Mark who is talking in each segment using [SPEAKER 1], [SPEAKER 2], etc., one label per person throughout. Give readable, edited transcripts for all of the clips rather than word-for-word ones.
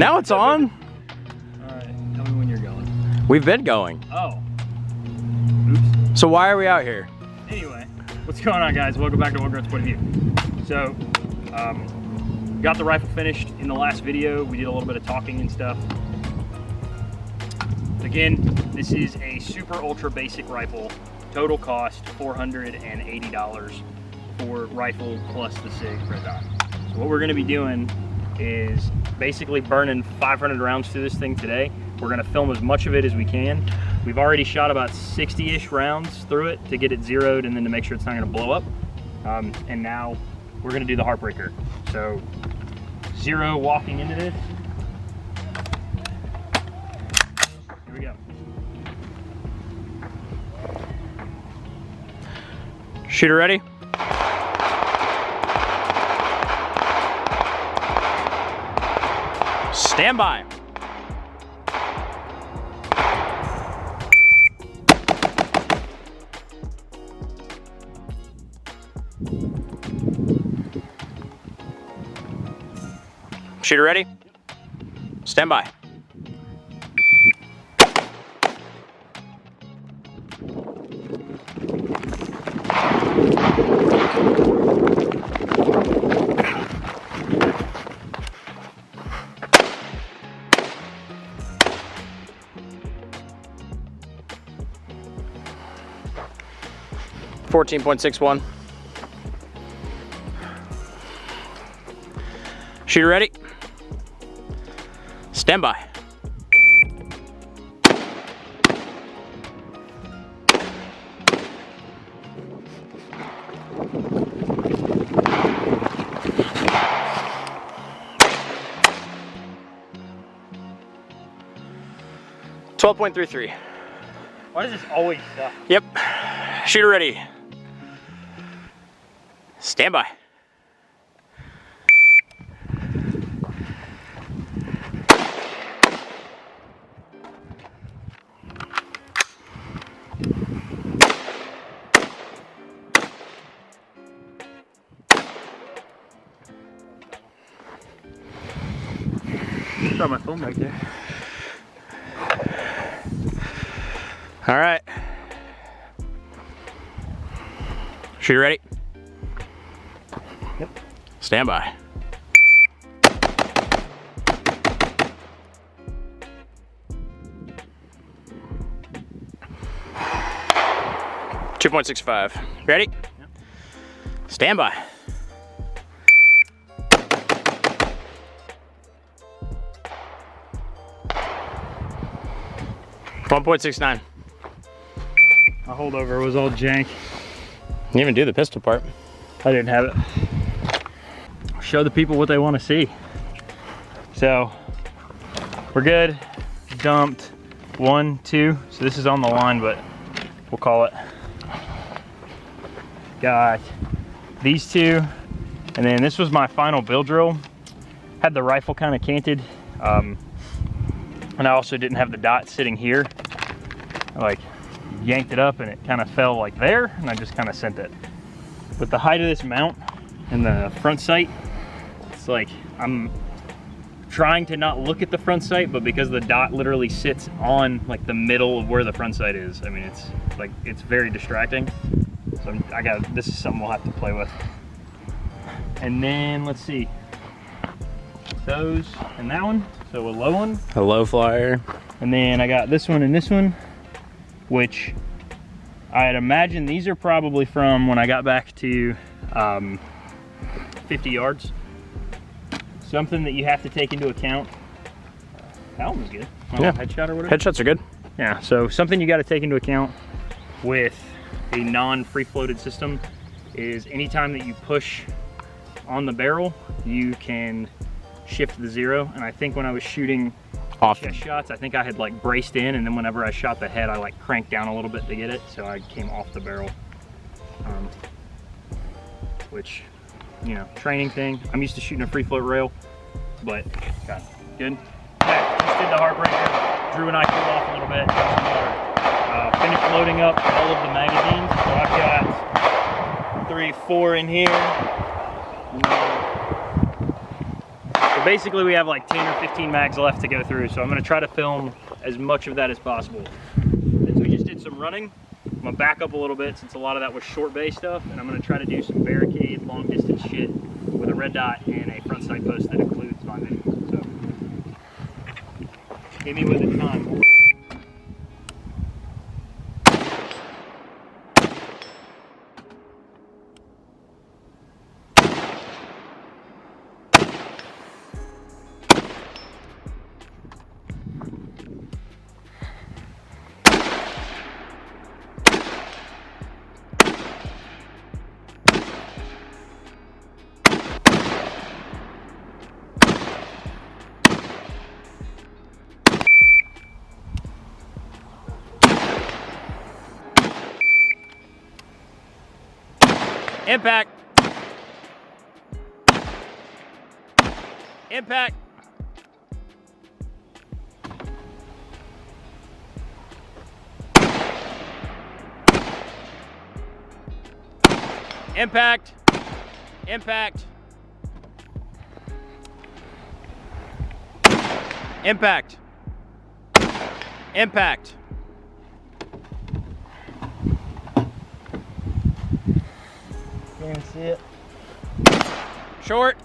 [SPEAKER 1] Now it's on.
[SPEAKER 2] All right, tell me when you're going.
[SPEAKER 1] We've been going.
[SPEAKER 2] Oh. Oops.
[SPEAKER 1] So why are we out here?
[SPEAKER 2] Anyway, what's going on, guys? Welcome back to One Girl's Point of View. So, got the rifle finished in the last video. We did a little bit of talking and stuff. Again, this is a super ultra basic rifle. Total cost $480 for rifle plus the SIG print on. So what we're going to be doing is basically burning 500 rounds through this thing today. We're going to film as much of it as we can. We've already shot about 60-ish rounds through it to get it zeroed and then to make sure it's not going to blow up. And now we're going to do the heartbreaker. So zero walking into this. Here we go.
[SPEAKER 1] Shooter ready? Stand by. Shooter ready? Stand by. .61. Shooter ready? Stand by. .33.
[SPEAKER 2] Why does this always suck?
[SPEAKER 1] Yep. Shooter ready. Stand by.
[SPEAKER 2] Got my phone back there.
[SPEAKER 1] All right. Shooter ready?
[SPEAKER 2] Yep.
[SPEAKER 1] Stand by. .65. Ready?
[SPEAKER 2] Yep.
[SPEAKER 1] Stand by. .69.
[SPEAKER 2] My holdover was all jank.
[SPEAKER 1] Didn't even do the pistol part.
[SPEAKER 2] I didn't have it. Show the people what they want to see. So we're good. Dumped 1, 2. So this is on the line, but we'll call it. Got these two, and then this was my final bill drill. Had the rifle kind of canted, and I also didn't have the dot sitting here. I like yanked it up and it kind of fell like there, and I just kind of sent it. With the height of this mount and the front sight, it's like I'm trying to not look at the front sight, but because the dot literally sits on like the middle of where the front sight is, I mean, it's like, it's very distracting. So this is something we'll have to play with. And then let's see, those and that one. So a low one,
[SPEAKER 1] A low flyer.
[SPEAKER 2] and then I got this one and this one, which I'd imagine these are probably from when I got back to 50 yards. Something that you have to take into account. That one was good.
[SPEAKER 1] Yeah.
[SPEAKER 2] Headshot or whatever.
[SPEAKER 1] Headshots are good.
[SPEAKER 2] Yeah, so something you got to take into account with a non-free floated system is anytime that you push on the barrel, you can shift the zero. And I think when I was shooting chest shots, I think I had like braced in, and then whenever I shot the head, I like cranked down a little bit to get it, so I came off the barrel. Which, you know, training thing. I'm used to shooting a free float rail, but got good. Okay, just did the heartbreaker. Drew and I cooled off a little bit. Got some water. Finished loading up all of the magazines. So I've got 3, 4 in here. The So basically we have like 10 or 15 mags left to go through, so I'm gonna try to film as much of that as possible. Since we just did some running, I'm gonna back up a little bit since a lot of that was short bay stuff, and I'm gonna try to do some barricade, long distance shit with a red dot and a front sight post that includes my video. So, hit me with the time.
[SPEAKER 1] Impact. Impact. Impact. Impact. Impact. Impact.
[SPEAKER 2] You can see it.
[SPEAKER 1] Short.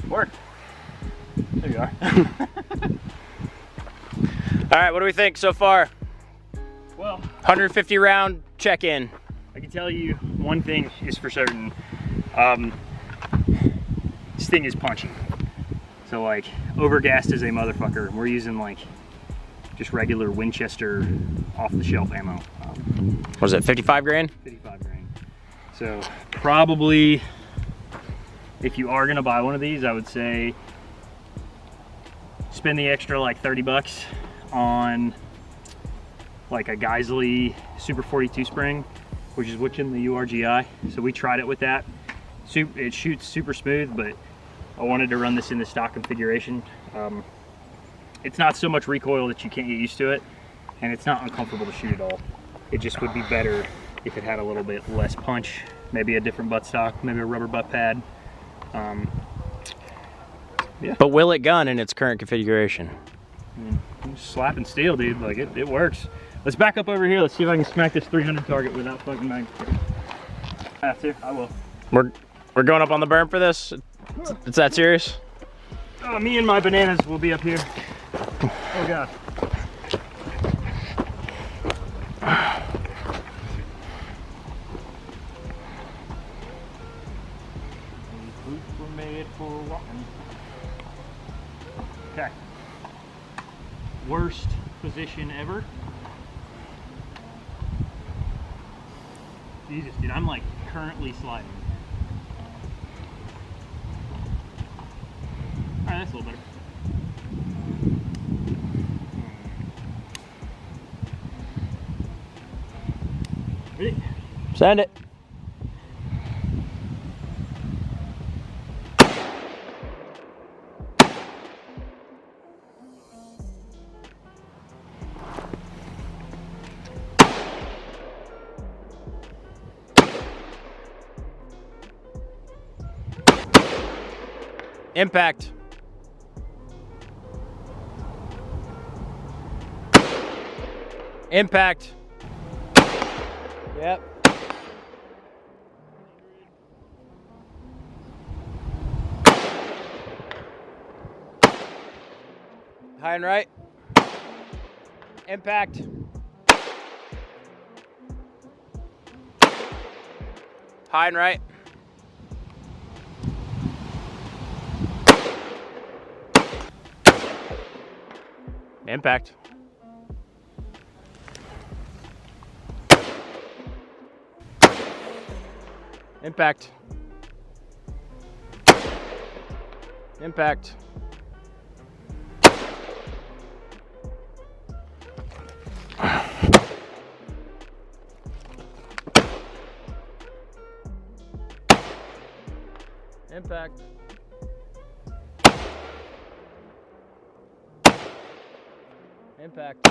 [SPEAKER 2] Worked. There you are.
[SPEAKER 1] All right, what do we think so far?
[SPEAKER 2] Well,
[SPEAKER 1] 150 round check-in.
[SPEAKER 2] I can tell you one thing is for certain. This thing is punchy. So like, overgassed as a motherfucker. We're using like just regular Winchester off-the-shelf ammo.
[SPEAKER 1] What was it, 55 grand?
[SPEAKER 2] 55 grain. So probably, if you are gonna buy one of these, I would say spend the extra like 30 bucks on like a Geisley Super 42 spring, which is what's in the URGI. So we tried it with that. It shoots super smooth, but I wanted to run this in the stock configuration. It's not so much recoil that you can't get used to it, and it's not uncomfortable to shoot at all. It just would be better if it had a little bit less punch, maybe a different buttstock, maybe a rubber butt pad. Yeah.
[SPEAKER 1] But will it gun in its current configuration?
[SPEAKER 2] I mean, I'm just slapping steel, dude. Like it works. Let's back up over here. Let's see if I can smack this 300 target without fucking mag. I have to. I will.
[SPEAKER 1] We're going up on the berm for this? It's that serious?
[SPEAKER 2] Me and my bananas will be up here. Oh god. Boots were made for walking. Okay. Worst position ever. Jesus, dude, I'm like currently sliding. Alright, that's a little better. Ready?
[SPEAKER 1] Send it. Impact. Impact. Yep. High and right. Impact. High and right. Impact. Impact. Impact. Impact. Impact.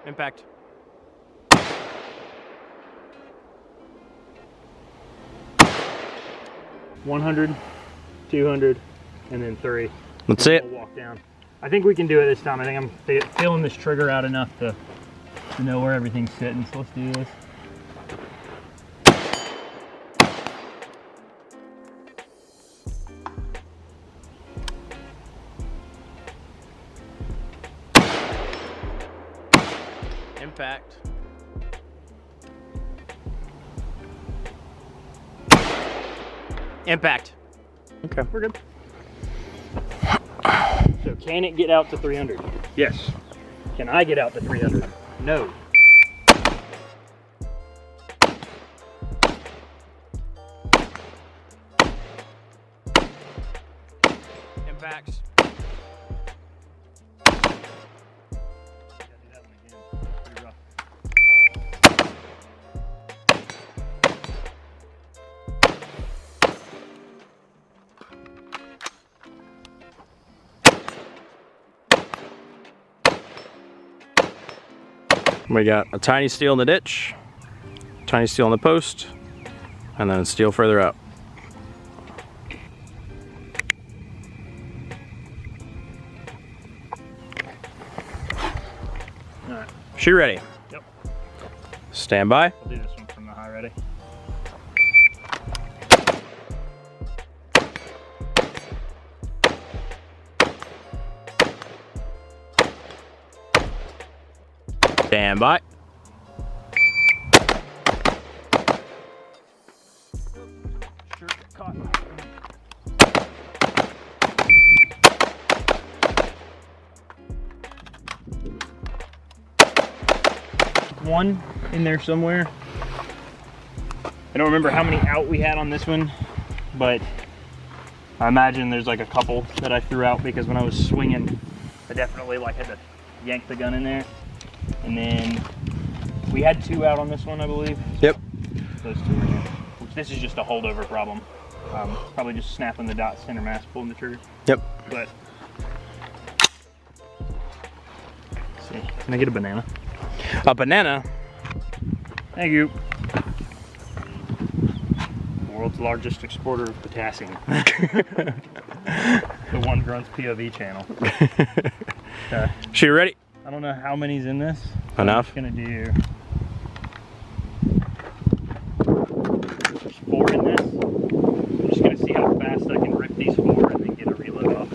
[SPEAKER 1] Impact.
[SPEAKER 2] $100, $200, and then 3.
[SPEAKER 1] That's it.
[SPEAKER 2] We'll walk down. I think we can do it this time. I think I'm feeling this trigger out enough to know where everything's sitting. So let's do this.
[SPEAKER 1] Impact. Impact. Okay,
[SPEAKER 2] We're good. So can it get out to 300? Yes. Can I get out to 300? No.
[SPEAKER 1] Impacts. We got a tiny steel in the ditch, tiny steel in the post, and then steel further up.
[SPEAKER 2] All right.
[SPEAKER 1] She ready?
[SPEAKER 2] Yep.
[SPEAKER 1] Stand by.
[SPEAKER 2] I'll do this one from the high ready.
[SPEAKER 1] Stand by.
[SPEAKER 2] Sure, caught. One in there somewhere. I don't remember how many out we had on this one, but I imagine there's like a couple that I threw out because when I was swinging, I definitely like had to yank the gun in there. And then we had 2 out on this one, I believe.
[SPEAKER 1] Yep.
[SPEAKER 2] Those 2 were in. This is just a holdover problem. Probably just snapping the dot center mass, pulling the trigger.
[SPEAKER 1] Yep.
[SPEAKER 2] But let's see, can I get a banana?
[SPEAKER 1] A banana.
[SPEAKER 2] Thank you. World's largest exporter of potassium. The one grunts POV channel.
[SPEAKER 1] She ready?
[SPEAKER 2] I don't know how many's in this.
[SPEAKER 1] Enough.
[SPEAKER 2] I'm just gonna do. There's 4 in this. I'm just gonna see how fast I can rip these 4 and then get a reload off.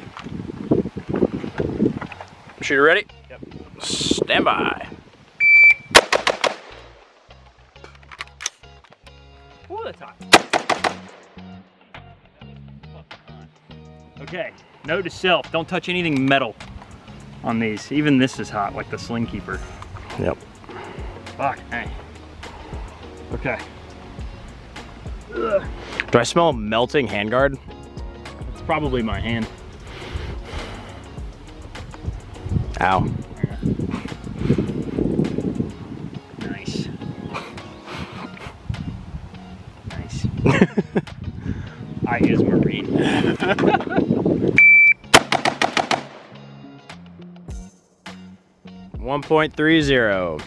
[SPEAKER 1] She ready?
[SPEAKER 2] Yep.
[SPEAKER 1] Stand by.
[SPEAKER 2] Ooh, that's hot. Okay, note to self, don't touch anything metal on these. Even this is hot, like the sling keeper.
[SPEAKER 1] Yep.
[SPEAKER 2] Fuck, hey. Okay. Ugh.
[SPEAKER 1] Do I smell melting handguard?
[SPEAKER 2] It's probably my hand.
[SPEAKER 1] Ow.
[SPEAKER 2] Yeah. Nice. Nice. I is Marine.
[SPEAKER 1] 1.30.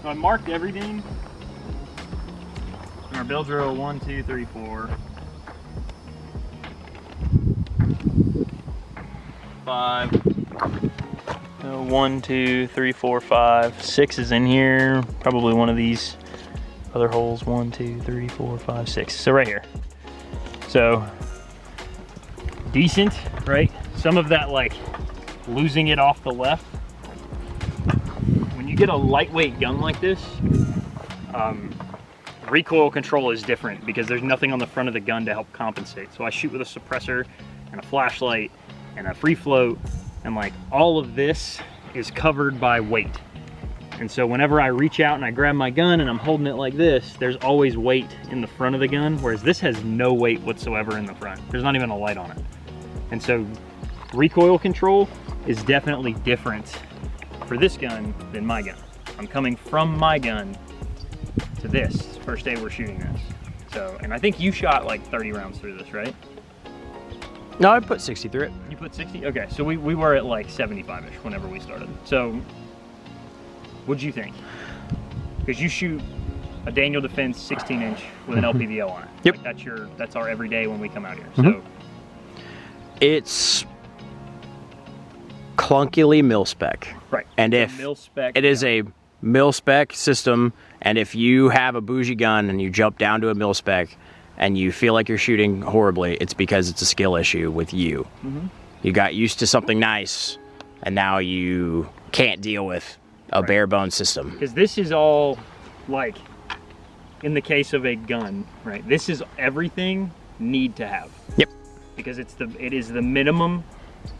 [SPEAKER 2] So I marked everything. And our build drill 1, 2, 3, 4, 5. So 1, 2, 3, 4, 5, 6 is in here. Probably one of these other holes. 1, 2, 3, 4, 5, 6. So right here. So decent, right? Some of that like losing it off the left. When you get a lightweight gun like this, recoil control is different because there's nothing on the front of the gun to help compensate. So I shoot with a suppressor and a flashlight and a free float, and like all of this is covered by weight. And so whenever I reach out and I grab my gun and I'm holding it like this, there's always weight in the front of the gun, whereas this has no weight whatsoever in the front. There's not even a light on it. And so recoil control is definitely different for this gun than my gun. I'm coming from my gun to this, first day we're shooting this. So, and I think you shot like 30 rounds through this, right?
[SPEAKER 1] No, I put 60 through it.
[SPEAKER 2] You put 60? Okay, so we were at like 75-ish whenever we started. So, what'd you think? Because you shoot a Daniel Defense 16-inch with an LPVO on it.
[SPEAKER 1] Yep.
[SPEAKER 2] Like that's our everyday when we come out here. So,
[SPEAKER 1] it's clunkily mil spec.
[SPEAKER 2] right.
[SPEAKER 1] And
[SPEAKER 2] if mil spec,
[SPEAKER 1] it is a mil spec system, and if you have a bougie gun and you jump down to a mil spec and you feel like you're shooting horribly, it's because it's a skill issue with you. You got used to something nice, and now you can't deal with a bare bones system.
[SPEAKER 2] Because this is all like, in the case of a gun, right? This is everything need to have.
[SPEAKER 1] Yep.
[SPEAKER 2] Because it is the minimum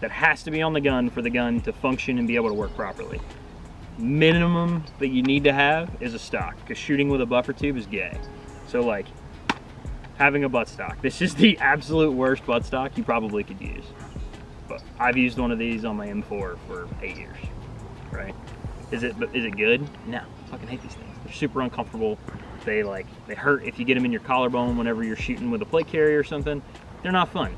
[SPEAKER 2] that has to be on the gun for the gun to function and be able to work properly. Minimum that you need to have is a stock, because shooting with a buffer tube is gay. So like, having a buttstock. This is the absolute worst buttstock you probably could use. But I've used one of these on my M4 for 8 years, right? Is it good? No, I fucking hate these things. They're super uncomfortable. They hurt if you get them in your collarbone whenever you're shooting with a plate carrier or something. They're not fun.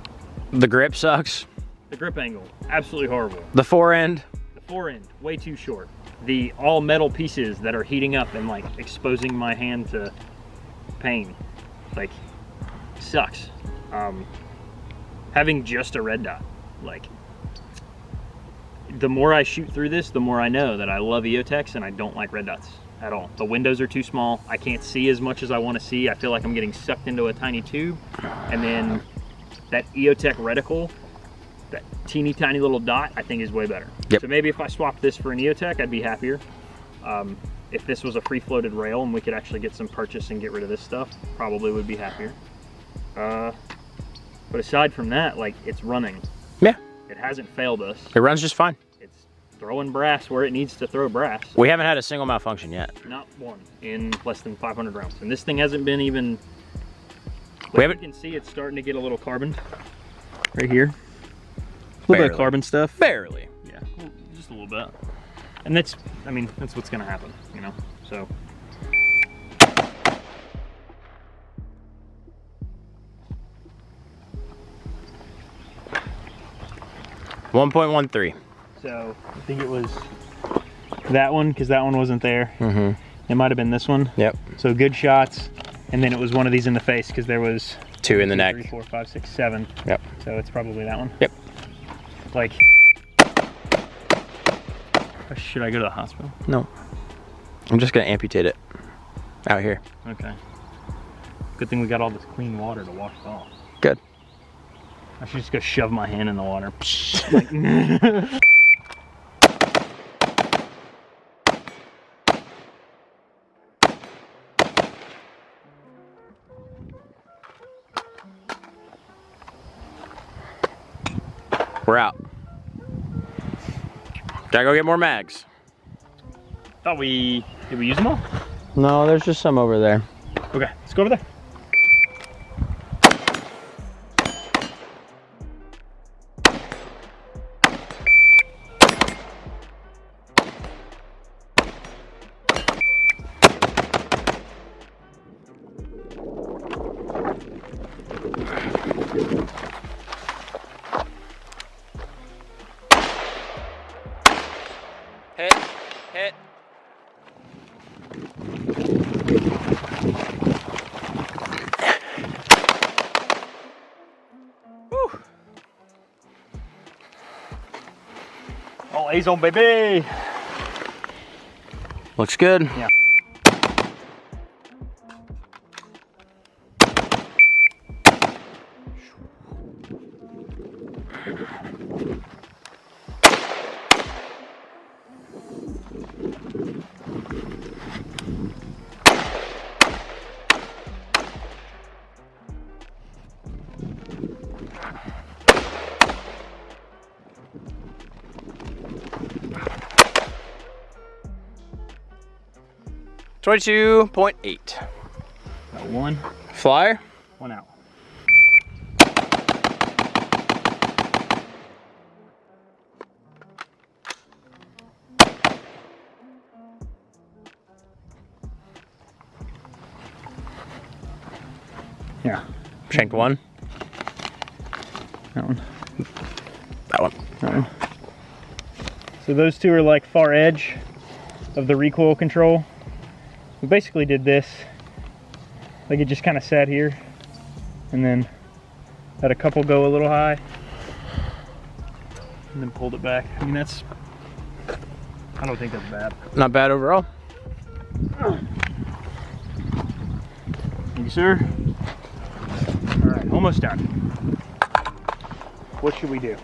[SPEAKER 1] The grip sucks.
[SPEAKER 2] The grip angle, absolutely horrible.
[SPEAKER 1] The fore end.
[SPEAKER 2] The fore end, way too short. The all metal pieces that are heating up and like exposing my hand to pain, like, sucks. Having just a red dot, like, the more I shoot through this, the more I know that I love EOTechs and I don't like red dots at all. The windows are too small. I can't see as much as I want to see. I feel like I'm getting sucked into a tiny tube. And then that EOTech reticle, that teeny tiny little dot, I think is way better.
[SPEAKER 1] Yep.
[SPEAKER 2] So maybe if I swapped this for an EOTech, I'd be happier. If this was a free floated rail and we could actually get some purchase and get rid of this stuff, probably would be happier. But aside from that, like, it's running.
[SPEAKER 1] Yeah.
[SPEAKER 2] It hasn't failed us.
[SPEAKER 1] It runs just fine.
[SPEAKER 2] It's throwing brass where it needs to throw brass.
[SPEAKER 1] We haven't had a single malfunction yet.
[SPEAKER 2] Not one in less than 500 rounds. And this thing hasn't been even,
[SPEAKER 1] We haven't.
[SPEAKER 2] you can see it's starting to get a little carboned right here. A little bit of carbon stuff.
[SPEAKER 1] Barely.
[SPEAKER 2] Yeah, just a little bit. And that's, I mean, that's what's gonna happen, you know? So.
[SPEAKER 1] .13.
[SPEAKER 2] So I think it was that one, because that one wasn't there. It might have been this one.
[SPEAKER 1] Yep.
[SPEAKER 2] So good shots, and then it was one of these in the face, because there was
[SPEAKER 1] 2 in the neck.
[SPEAKER 2] 3, 4, 5, 6, 7.
[SPEAKER 1] Yep.
[SPEAKER 2] So it's probably that one.
[SPEAKER 1] Yep.
[SPEAKER 2] Like, should I go to the hospital?
[SPEAKER 1] No. I'm just gonna amputate it out here.
[SPEAKER 2] Okay. Good thing we got all this clean water to wash it off.
[SPEAKER 1] Good.
[SPEAKER 2] I should just go shove my hand in the water.
[SPEAKER 1] We're out. Gotta go get more mags.
[SPEAKER 2] Did we use them all?
[SPEAKER 1] No, there's just some over there.
[SPEAKER 2] Okay, let's go over there.
[SPEAKER 1] Hit. Woo.
[SPEAKER 2] All A's on, baby.
[SPEAKER 1] Looks good.
[SPEAKER 2] Yeah.
[SPEAKER 1] 22.8.
[SPEAKER 2] Got one.
[SPEAKER 1] Flyer.
[SPEAKER 2] One out. Yeah.
[SPEAKER 1] Shanked one.
[SPEAKER 2] That one.
[SPEAKER 1] That one.
[SPEAKER 2] That one. So those two are like far edge of the recoil control. We basically did this. Like it just kind of sat here and then had a couple go a little high and then pulled it back. I mean, I don't think that's bad.
[SPEAKER 1] Not bad overall.
[SPEAKER 2] Thank you, sir. All right, almost done. What should we do?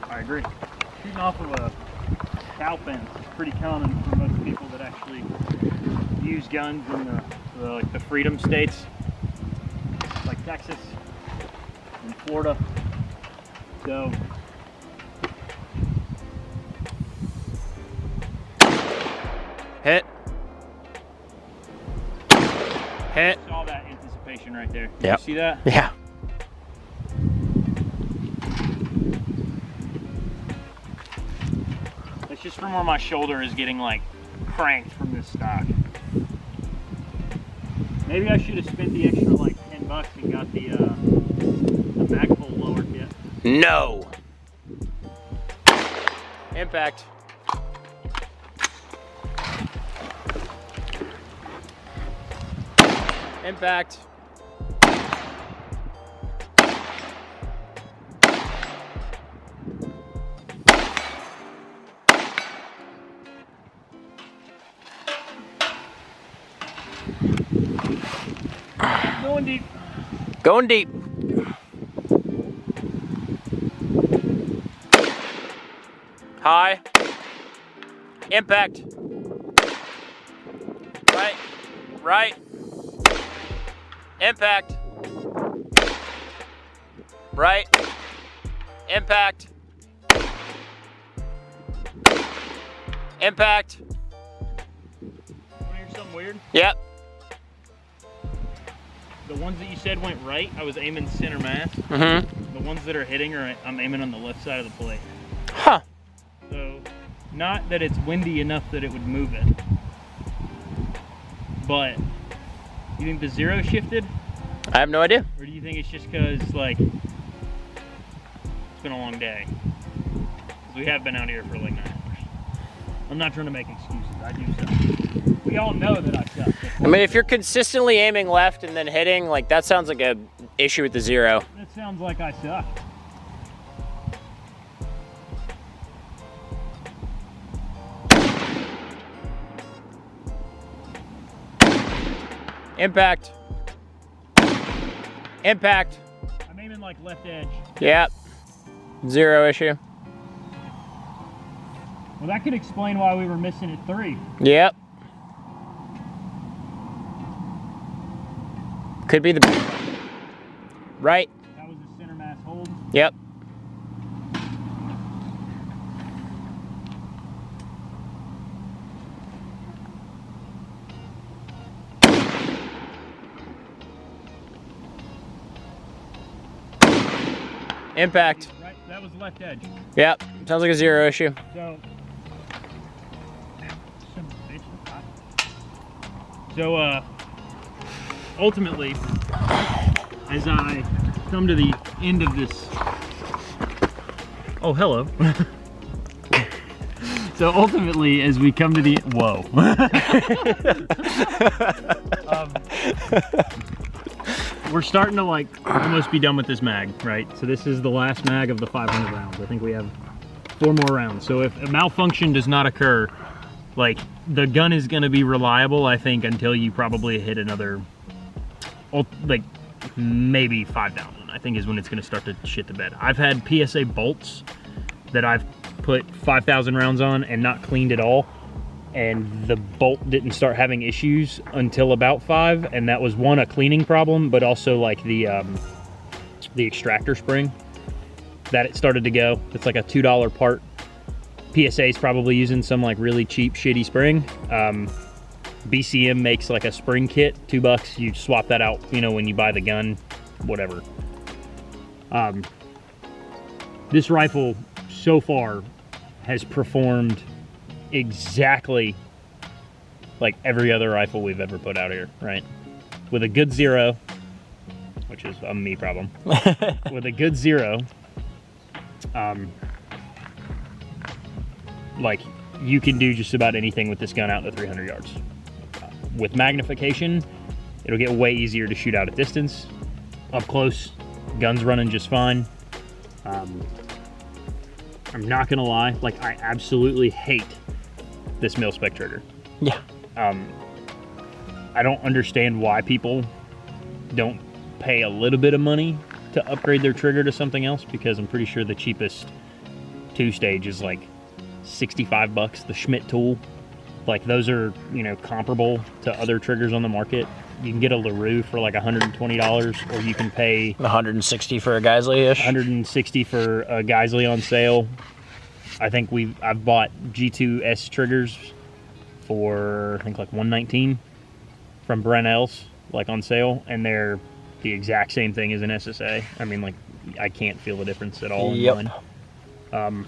[SPEAKER 2] I agree. Shooting off of a cow fence is pretty common for most people that actually use guns in like the freedom states, like Texas and Florida. So
[SPEAKER 1] Hit. Hit.
[SPEAKER 2] saw that anticipation right there.
[SPEAKER 1] Yep.
[SPEAKER 2] You see that?
[SPEAKER 1] Yeah.
[SPEAKER 2] It's just from where my shoulder is getting like cranked from this stock. Maybe I should have spent the extra like $10 and got the mag pull lower kit.
[SPEAKER 1] No. Impact. Impact.
[SPEAKER 2] Going deep.
[SPEAKER 1] Going deep. High. Impact. Right. Right. Impact. Right. Impact. Impact.
[SPEAKER 2] Want to hear something weird?
[SPEAKER 1] Yep.
[SPEAKER 2] The ones that you said went right, I was aiming center mass.
[SPEAKER 1] Mm-hmm.
[SPEAKER 2] The ones that are hitting I'm aiming on the left side of the plate.
[SPEAKER 1] Huh.
[SPEAKER 2] So, not that it's windy enough that it would move it, but you think the zero shifted?
[SPEAKER 1] I have no idea.
[SPEAKER 2] Or do you think it's just because, like, it's been a long day? Because we have been out here for like 9 hours. I'm not trying to make excuses. I do suck. We all know that I suck.
[SPEAKER 1] I mean, if you're consistently aiming left and then hitting, like, that sounds like a issue with the zero.
[SPEAKER 2] That sounds like I suck.
[SPEAKER 1] Impact. Impact.
[SPEAKER 2] I'm aiming like left edge.
[SPEAKER 1] Yep. Zero issue.
[SPEAKER 2] Well, that could explain why we were missing at 3.
[SPEAKER 1] Yep. Could be the right.
[SPEAKER 2] That was the center mass hold.
[SPEAKER 1] Yep. Impact.
[SPEAKER 2] Right, that was left edge.
[SPEAKER 1] Yep. Sounds like a zero issue.
[SPEAKER 2] So, ultimately, as I come to the end of this, oh, hello. So ultimately, as we come to the, whoa. We're starting to like almost be done with this mag, right? So this is the last mag of the 500 rounds. I think we have 4 more rounds. So if a malfunction does not occur, like the gun is gonna be reliable, I think, until you probably hit another, like maybe 5,000, I think is when it's gonna start to shit the bed. I've had PSA bolts that I've put 5,000 rounds on and not cleaned at all, and the bolt didn't start having issues until about 5, and that was one, a cleaning problem, but also like the extractor spring that it started to go. It's like a $2 part. PSA is probably using some like really cheap shitty spring. BCM makes like a spring kit, $2. You swap that out, you know, when you buy the gun, whatever. This rifle so far has performed exactly like every other rifle we've ever put out here, right? With a good zero, which is a me problem. With a good zero, like you can do just about anything with this gun out to 300 yards. With magnification, it'll get way easier to shoot out at distance. Up close, gun's running just fine. I'm not gonna lie, like I absolutely hate this mil-spec trigger.
[SPEAKER 1] Yeah.
[SPEAKER 2] I don't understand why people don't pay a little bit of money to upgrade their trigger to something else, because I'm pretty sure the cheapest 2-stage is like 65 bucks, the Schmidt tool. Like those are, you know, comparable to other triggers on the market. You can get a LaRue for like $120, or you can pay
[SPEAKER 1] 160 for a Geisley-ish.
[SPEAKER 2] 160 for a Geisley on sale. I think I've bought G2S triggers for I think like 119 from Brennell's, like on sale, and they're the exact same thing as an SSA. I mean, like I can't feel the difference at all in one.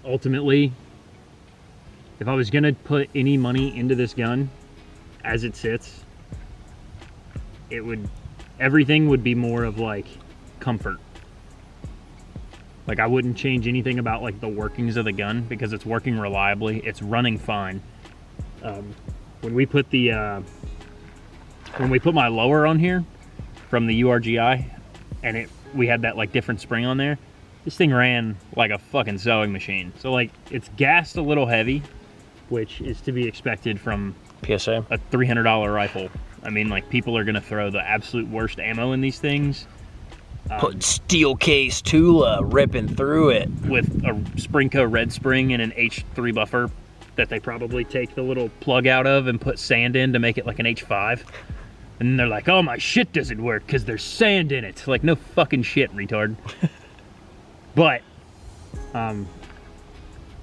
[SPEAKER 2] Ultimately, if I was gonna put any money into this gun as it sits, everything would be more of like comfort. Like I wouldn't change anything about like the workings of the gun, because it's working reliably, it's running fine. When we put my lower on here from the URGI, and we had that like different spring on there, this thing ran like a fucking sewing machine. So like it's gassed a little heavy, which is to be expected from
[SPEAKER 1] PSA,
[SPEAKER 2] a $300 rifle. I mean, like people are gonna throw the absolute worst ammo in these things.
[SPEAKER 1] Put steel case Tula ripping through it
[SPEAKER 2] With a Springco red spring and an H3 buffer that they probably take the little plug out of and put sand in to make it like an H5. And they're like, oh, my shit doesn't work because there's sand in it. Like, no fucking shit, retard. But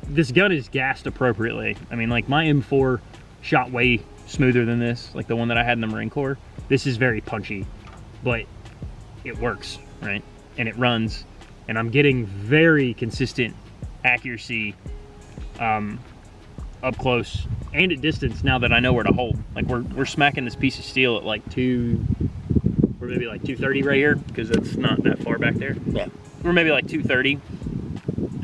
[SPEAKER 2] this gun is gassed appropriately. I mean, like my M4 shot way smoother than this, like the one that I had in the Marine Corps. This is very punchy, but it works, right? And it runs, and I'm getting very consistent accuracy up close and at distance now that I know where to hold. Like we're smacking this piece of steel at like we're maybe like 230 right here, because it's not that far back there.
[SPEAKER 1] Yeah.
[SPEAKER 2] We're maybe like 230.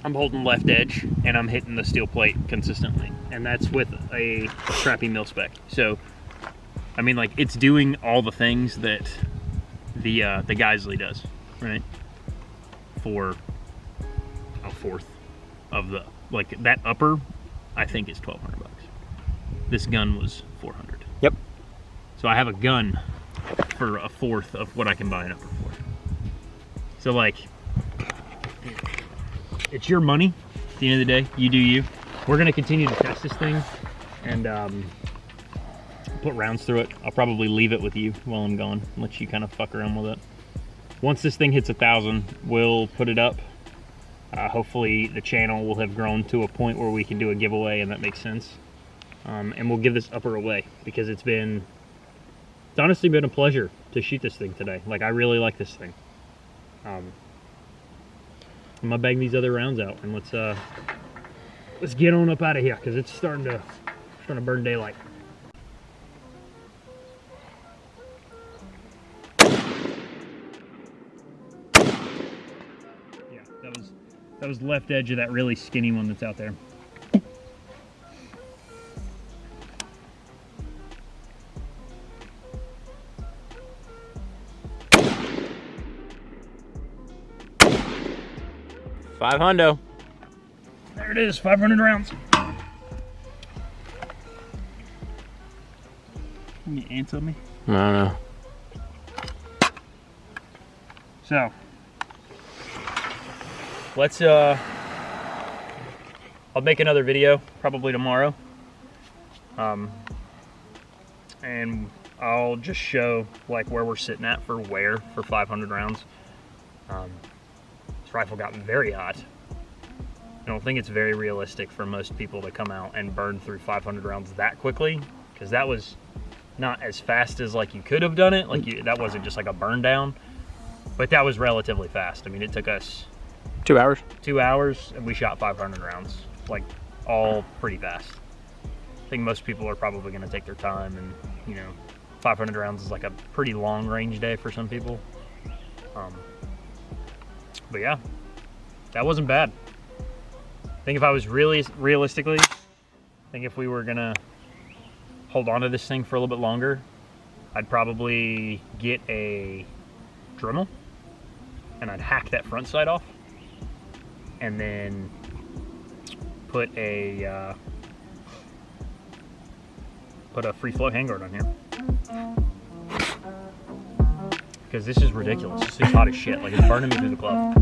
[SPEAKER 2] I'm holding left edge and I'm hitting the steel plate consistently, and that's with a crappy mil-spec. So I mean, like it's doing all the things that the Geisley does, right? For a fourth of the, like that upper, I think is $1,200 bucks. This gun was $400.
[SPEAKER 1] Yep.
[SPEAKER 2] So I have a gun for a fourth of what I can buy an upper for. So like, it's your money at the end of the day. You do you. We're gonna continue to test this thing and put rounds through it. I'll probably leave it with you while I'm gone, let you kind of fuck around with it. Once this thing hits 1,000, we'll put it up. Hopefully the channel will have grown to a point where we can do a giveaway and that makes sense. And we'll give this upper away, because it's honestly been a pleasure to shoot this thing today. Like I really like this thing. I'm gonna bang these other rounds out and let's get on up out of here, because it's starting to burn daylight. Yeah, that was left edge of that really skinny one that's out there.
[SPEAKER 1] $500.
[SPEAKER 2] There it is, 500 rounds. Any ants on me?
[SPEAKER 1] I don't know.
[SPEAKER 2] So let's I'll make another video probably tomorrow, and I'll just show like where we're sitting at for wear for 500 rounds. This rifle got very hot. I don't think it's very realistic for most people to come out and burn through 500 rounds that quickly, because that was not as fast as like you could have done it. Like that wasn't just like a burn down, but that was relatively fast. I mean, it took us
[SPEAKER 1] 2 hours.
[SPEAKER 2] 2 hours, and we shot 500 rounds, like all pretty fast. I think most people are probably going to take their time, and you know, 500 rounds is like a pretty long range day for some people. But yeah, that wasn't bad. I think if I was really realistically, I think if we were gonna hold on to this thing for a little bit longer, I'd probably get a Dremel and I'd hack that front side off, and then put a free flow handguard on here, because this is ridiculous. This is hot as shit. Like, it's burning me through the glove.